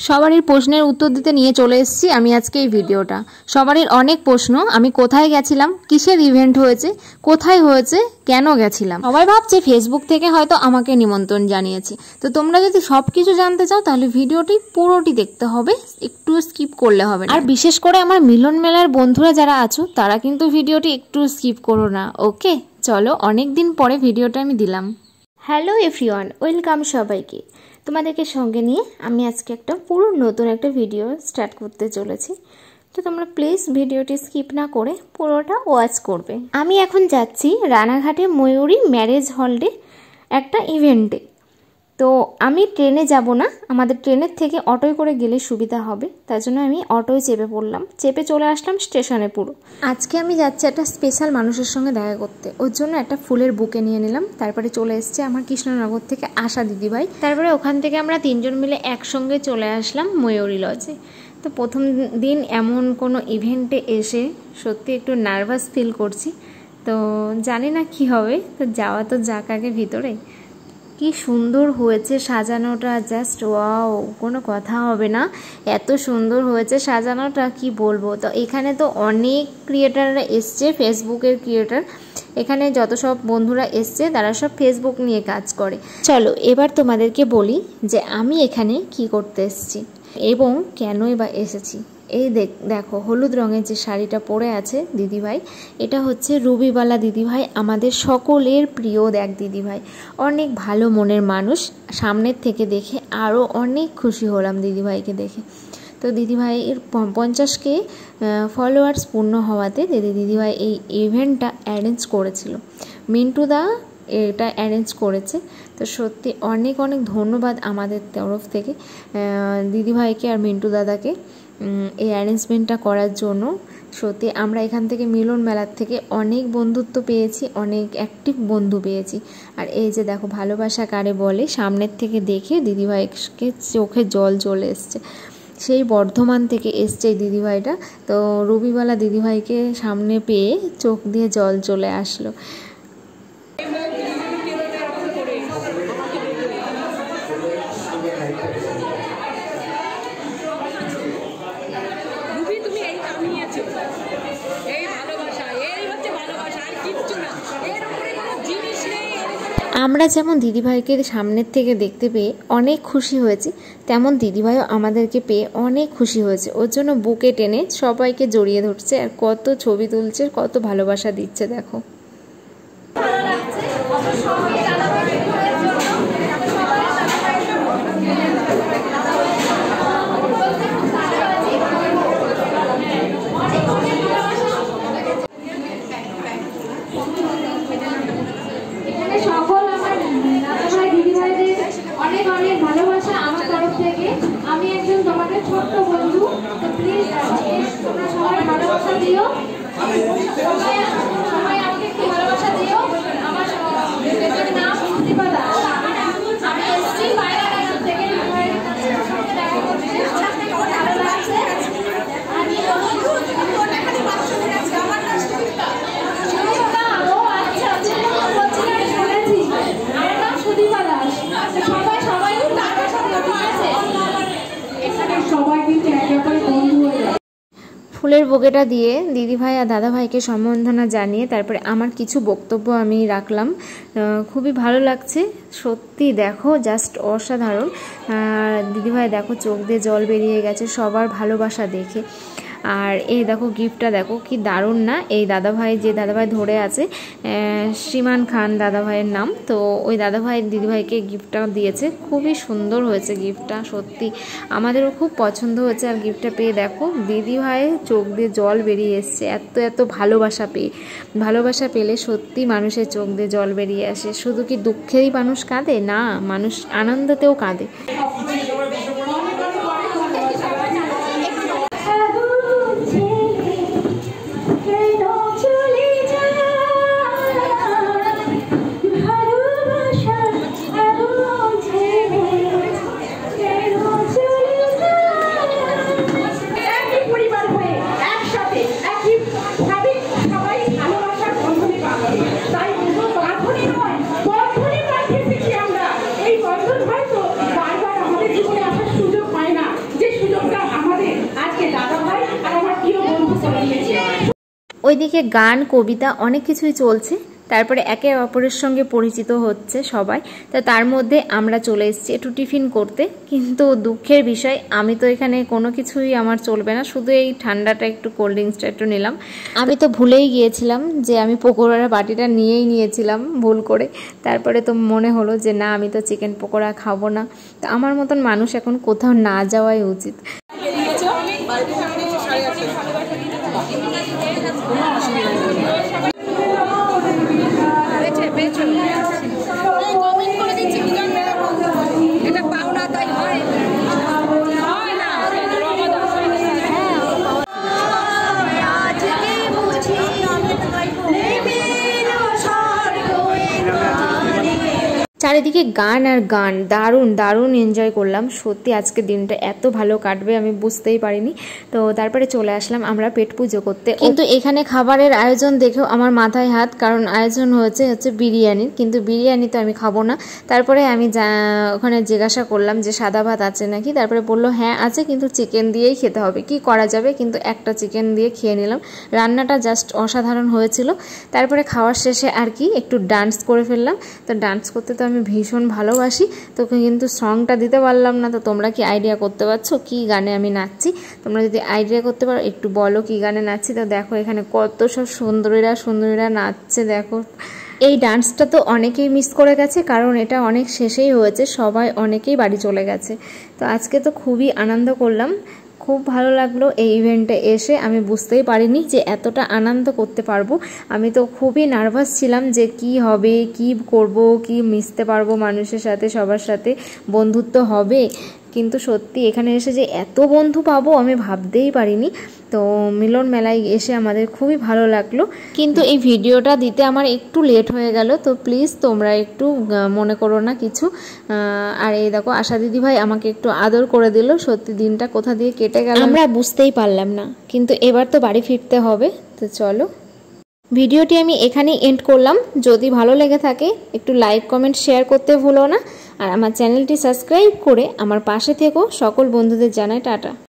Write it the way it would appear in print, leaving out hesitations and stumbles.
সবারই প্রশ্নের উত্তর দিতে নিয়ে চলে এসেছি আমি আজকে এই ভিডিওটা। সবারই অনেক প্রশ্ন, আমি কোথায় গেছিলাম, কিসের ইভেন্ট হয়েছে, কোথায় হয়েছে, কেন গেছিলাম। সবাই ভাবছে ফেসবুক থেকে হয়তো আমাকে নিমন্ত্রণ জানিয়েছে। তো তোমরা যদি সব কিছু জানতে চাও তাহলে ভিডিওটি পুরোটি দেখতে হবে, একটু স্কিপ করলে হবে না। আর বিশেষ করে আমার মিলন মেলার বন্ধুরা যারা আছো তারা কিন্তু ভিডিওটি একটু স্কিপ করো না, ওকে? চলো, অনেক দিন পরে ভিডিওটা আমি দিলাম। হ্যালো এভরিওয়ান, ওয়েলকাম সবাইকে। তোমাদেরকে সঙ্গে নিয়ে আমি আজকে একটা পুরো নতুন একটা ভিডিও স্টার্ট করতে চলেছি। তো তোমরা প্লিজ ভিডিওটি স্কিপ না করে পুরোটা ওয়াচ করবে। আমি এখন যাচ্ছি রানাঘাটে ময়ূরী ম্যারেজ হলে একটা ইভেন্টে। তো আমি ট্রেনে যাব না, আমাদের ট্রেনের থেকে অটোয় করে গেলে সুবিধা হবে, তার জন্য আমি অটোয় চেপে পড়লাম, চেপে চলে আসলাম স্টেশনে পুরো। আজকে আমি যাচ্ছি একটা স্পেশাল মানুষের সঙ্গে দেখা করতে, ওর জন্য একটা ফুলের বুকে নিয়ে নিলাম। তারপরে চলে এসছে আমার কৃষ্ণনগর থেকে আসা দিদিভাই। তারপরে ওখান থেকে আমরা তিনজন মিলে একসঙ্গে চলে আসলাম ময়ূরী লজে। তো প্রথম দিন এমন কোনো ইভেন্টে এসে সত্যি একটু নার্ভাস ফিল করছি, তো জানি না কি হবে। তো যাওয়া তো যাক আগে ভিতরে। কি সুন্দর হয়েছে সাজানোটা, জাস্ট ওয়াও, কোনো কথা হবে না, এত সুন্দর হয়েছে সাজানোটা কি বলবো। তো এখানে তো অনেক ক্রিয়েটাররা এসছে, ফেসবুকের ক্রিয়েটার। এখানে যত সব বন্ধুরা এসছে তারা সব ফেসবুক নিয়ে কাজ করে। চলো এবার তোমাদেরকে বলি যে আমি এখানে কি করতে এসেছি এবং কেনই বা এসেছি। এই দেখো হলুদ রঙের যে শাড়িটা পরে আছে দিদিভাই, এটা হচ্ছে রুবিবালা দিদিভাই, আমাদের সকলের প্রিয় এক দিদিভাই, অনেক ভালো মনের মানুষ। সামনের থেকে দেখে আরও অনেক খুশি হলাম দিদিভাইকে দেখে। তো দিদিভাইয়ের 50K ফলোয়ার্স পূর্ণ হওয়াতে দিদিভাই এই ইভেন্টটা অ্যারেঞ্জ করেছিল, মিন্টুদা এটা অ্যারেঞ্জ করেছে। তো সত্যি অনেক অনেক ধন্যবাদ আমাদের তরফ থেকে দিদিভাইকে আর মিন্টু দাদাকে এই অ্যারেঞ্জমেন্টটা করার জন্য। সত্যি আমরা এখান থেকে মিলন মেলার থেকে অনেক বন্ধুত্ব পেয়েছি, অনেক অ্যাক্টিভ বন্ধু পেয়েছি। আর এই যে দেখো ভালোবাসা কারে বলে, সামনের থেকে দেখে দিদিভাইকে চোখে জল চলে এসছে। সেই বর্ধমান থেকে এসছে এই দিদিভাইটা। তো রবিবালা দিদিভাইকে সামনে পেয়ে চোখ দিয়ে জল চলে আসলো। আমরা যেমন দিদিভাইকে সামনের থেকে দেখতে পেয়ে অনেক খুশি হয়েছি, তেমন দিদিভাইও আমাদেরকে পেয়ে অনেক খুশি হয়েছে। ওর জন্য বুকে টেনে সবাইকে জড়িয়ে ধরছে আর কত ছবি তুলছে, কত ভালোবাসা দিচ্ছে দেখো। অনেক অনেক ভালোবাসা আমার তরফ থেকে। আমি একজন তোমাদের ছোট্ট বন্ধু, তো প্লিজ তোমরা সবাই ভালোবাসা দিও, সবাই আমাকে একটু ভালোবাসা দিও। আমার নাম প্রতিভা দাস, আমি এসেছি বাইরে থেকে দেখা করতে, ভালো লাগছে। ফুলের বুকেটা দিয়ে দিদিভাই আর দাদাভাইকে সম্বর্ধনা জানিয়ে তারপরে আমার কিছু বক্তব্য আমি রাখলাম। খুবই ভালো লাগছে সত্যি, দেখো জাস্ট অসাধারণ। দিদিভাই দেখো চোখ দিয়ে জল বেরিয়ে গেছে সবার ভালোবাসা দেখে। আর এই দেখো গিফটটা দেখো কি দারুণ না। এই দাদাভাই, যে দাদাভাই ধরে আছে শ্রীমান খান দাদাভাইয়ের নাম, তো ওই দাদাভাই দিদিভাইকে গিফটটা দিয়েছে। খুবই সুন্দর হয়েছে গিফটটা, সত্যি আমাদেরও খুব পছন্দ হয়েছে। আর গিফটটা পেয়ে দেখো দিদিভাই চোখ দিয়ে জল বেরিয়ে এসছে, এত এত ভালোবাসা পেয়ে। ভালোবাসা পেলে সত্যি মানুষের চোখ দিয়ে জল বেরিয়ে আসে। শুধু কি দুঃখেই মানুষ কাঁদে? না, মানুষ আনন্দতেও কাঁদে। তাই প্রার্থনা নয়, বন্ধনে পাঠিয়েছি আমরা এই বন্ধন হয়তো বারবার আমাদের ওইদিকে গান কবিতা অনেক কিছুই চলছে, তারপরে একে অপরের সঙ্গে পরিচিত হচ্ছে সবাই। তো তার মধ্যে আমরা চলে এসেছি একটু টিফিন করতে, কিন্তু দুঃখের বিষয় আমি তো এখানে কোনো কিছুই আমার চলবে না, শুধু এই ঠান্ডাটা একটু কোল্ড ড্রিঙ্কসটা একটু নিলাম। আমি তো ভুলেই গিয়েছিলাম যে আমি পকোড়ার বাটিটা নিয়েই নিয়েছিলাম ভুল করে। তারপরে তো মনে হলো যে না, আমি তো চিকেন পকোড়া খাবো না। তো আমার মতন মানুষ এখন কোথাও না যাওয়াই উচিত। চারিদিকে গান আর গান, দারুণ দারুণ এনজয় করলাম। সত্যি আজকে দিনটা এত ভালো কাটবে আমি বুঝতেই পারিনি। তো তারপরে চলে আসলাম আমরা পেট পুজো করতে। কিন্তু এখানে খাবারের আয়োজন দেখেও আমার মাথায় হাত, কারণ আয়োজন হচ্ছে বিরিয়ানির, কিন্তু বিরিয়ানি তো আমি খাবো না। তারপরে আমি ওখানে জিজ্ঞাসা করলাম যে সাদা ভাত আছে নাকি, তারপরে বললো হ্যাঁ আছে, কিন্তু চিকেন দিয়েই খেতে হবে। কি করা যাবে, কিন্তু একটা চিকেন দিয়ে খেয়ে নিলাম। রান্নাটা জাস্ট অসাধারণ হয়েছিল। তারপরে খাওয়ার শেষে আর কি একটু ডান্স করে ফেললাম। তো ডান্স করতে তো আমি ভীষণ ভালোবাসি, তোকে কিন্তু সংটা দিতে পারলাম না। তো তোমরা কি আইডিয়া করতে পারছো কি গানে আমি নাচছি? তোমরা যদি আইডিয়া করতে পারো একটু বলো কি গানে নাচছি। তো দেখো এখানে কত সব সুন্দরীরা নাচছে দেখো। এই ডান্সটা তো অনেকেই মিস করে গেছে, কারণ এটা অনেক শেষেই হয়েছে, সবাই অনেকেই বাড়ি চলে গেছে। তো আজকে তো খুবই আনন্দ করলাম, খুব ভালো লাগলো এই ইভেন্টে এসে। আমি বুঝতেই পারিনি যে এতটা আনন্দ করতে পারবো। আমি তো খুবই নার্ভাস ছিলাম যে কি হবে, কি করব, কি মিশতে পারবো মানুষের সাথে, সবার সাথে বন্ধুত্ব হবে। কিন্তু সত্যি এখানে এসে যে এত বন্ধু পাবো আমি ভাবতেই পারিনি। তো মিলন মেলায় এসে আমাদের খুবই ভালো লাগলো, কিন্তু এই ভিডিওটা দিতে আমার একটু লেট হয়ে গেল। তো প্লিজ তোমরা একটু মনে করো না কিছু। আর এই দেখো আশা দিদি ভাই আমাকে একটু আদর করে দিল। সত্যি দিনটা কোথা দিয়ে কেটে গেল আমরা বুঝতেই পারলাম না, কিন্তু এবার তো বাড়ি ফিরতে হবে। তো চলো, ভিডিওটি আমি এখানেই এন্ড করলাম। যদি ভালো লেগে থাকে একটু লাইক কমেন্ট শেয়ার করতে ভুলো না, আর আমার চ্যানেলটি সাবস্ক্রাইব করে আমার পাশে থেকো। সকল বন্ধুদের জানাই টাটা।